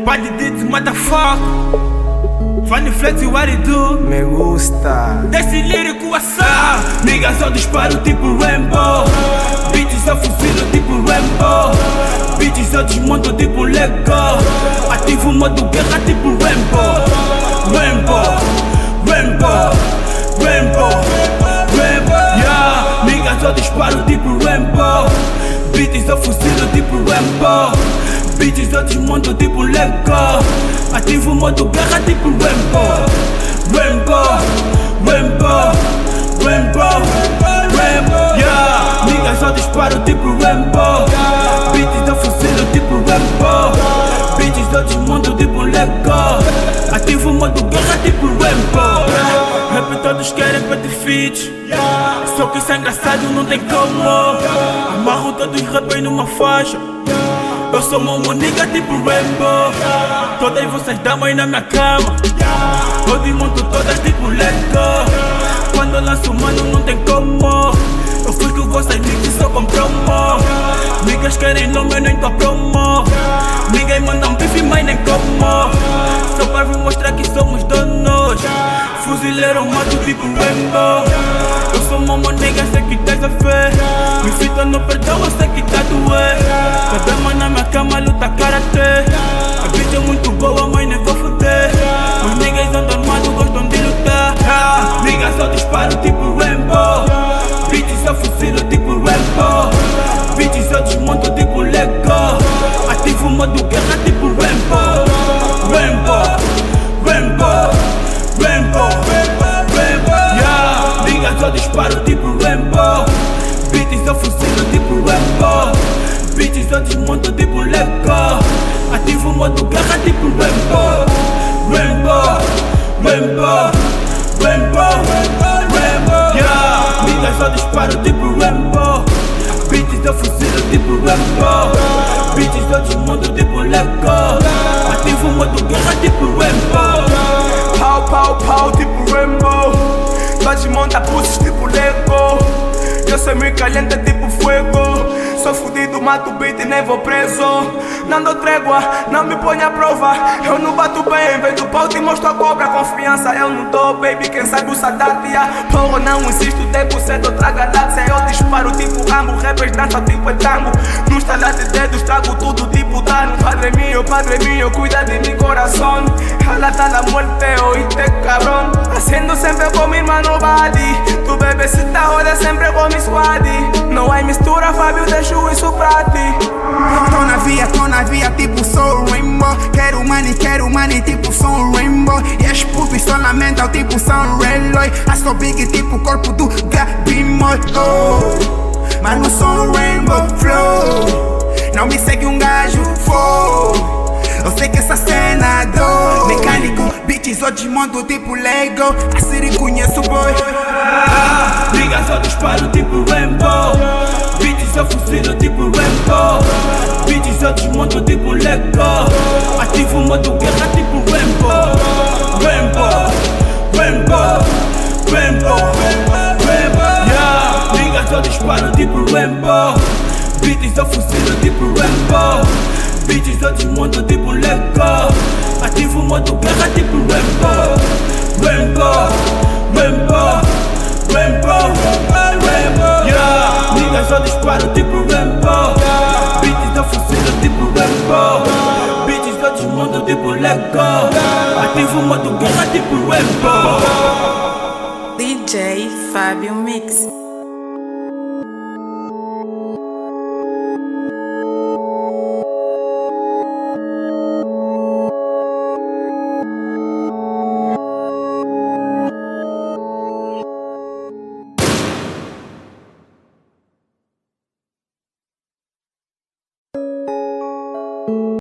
Body Dits, motherfucker. Funny flex, what it do? Me gusta. Desse lírico assar. Niggas só disparo tipo Rambo. Bitches eu fuzilo tipo Rambo. Bitches eu desmonto tipo Lego. Ativo o modo guerra tipo Rambo. Rambo, Rambo, Rambo, Rambo. Yeah, niggas eu disparo tipo Rambo. Bitches eu fuzilo tipo Rambo. Bitches eu desmonto tipo Lego. Ativo o modo guerra tipo Rambo. Rambo, Rambo, Rambo, Rambo. Yeah, niggas eu disparo tipo Rambo. Bitches eu fuzilo tipo Rambo. Bitches eu desmonto tipo Lego. Ativo o modo guerra tipo Rambo. Rap todos querem pra defeat. Só que isso é engraçado, não tem como. Amarro todos os rappers numa faixa. Eu sou uma nigga tipo Rambo. Todas vocês damas na minha cama. Eu desmonto todas tipo Lego. Quando eu lanço mano não tem como. Eu fui com vocês niggas só com promo. Niggas querem nome, eu nem tô promo. Ninguém manda um bife, mas nem como. Só para vos mostrar que somos donos. Fuzileiro mato tipo Rambo. Eu sou uma nigga, sei que tens a fé. Me fita no perdão, eu sei que tá doer. Cada dama na minha cama luta karatê. A bitch é muito boa, mas nem vou foder. Os niggas andam armados, gostam de lutar. Niggas só disparo tipo Rambo. Bitches eu fuzilo tipo Rambo. Bitches eu desmonto tipo Lego. Ativo o modo guerra tipo Rambo. Rambo, Rambo, Rambo, Rambo. Yeah, niggas eu disparo tipo Rambo. Bitches eu fuzilo tipo Rambo. Bitches eu desmonto tipo Lego. Ativo o modo guerra tipo Rambo. Rambo, Rambo, Rambo, Rambo. Yeah, niggas eu disparo tipo Rambo. Bitches eu fuzilo tipo Rambo. Bitches eu desmonto tipo Lego. Ativo o modo guerra tipo Rambo. Pau, pau, pau, tipo Rambo. Só desmonta pulsos tipo Lego. Eu sou muito caliente tipo fuego. Sou fudido, mato beat e nem vou preso. Não dou trégua, não me põe à prova. Eu não bato bem, vem do pau te mostro a cobra. Confiança eu não dou, baby, quem sabe o Sadat. Porra, não insisto, 10% outra galáxia. Eu disparo tipo Rambo, rappers dançam tipo tango. No estalar de dedos trago tudo tipo dano. Padre mío, cuida de mi corazón. Ela tá na muerte, oíste cabrón. Haciendo sempre com mi hermano Buddy. Tu bebecita roda sempre com mi squad. Não há mistura, Fábio, deixo isso pra ti. Tô na via, tipo sou Rainbow. Quero money, tipo sou Rainbow. E as putas só lamentam, tipo são Reloy. A sou big, tipo corpo do Gabimoy. Oh, mas não sou Rainbow Flow. Não me segue um gajo, for. Eu sei que essa cena é do mecânico, bitches eu desmonto tipo Lego. Assim conheço boy. Niggas eu disparo tipo Rambo. Bitches eu fuzilo tipo Rambo. Bitches eu desmonto tipo Lego. Ativo o modo guerra tipo Rambo. Rambo, Rambo, Rambo, Rambo. Yeah, niggas eu disparo tipo Rambo. Bitches eu fuzilo tipo Rambo. Bitches eu desmonto tipo Lego. Ativo o modo guerra tipo Rambo. Rambo, Rambo, Rambo, Rambo. Yeah, niggas eu disparo tipo Rambo. Bitches eu fuzilo tipo Rambo. Bitches eu desmonto tipo Lego. Ativo o modo guerra tipo Rambo. DJ Fábio Mix.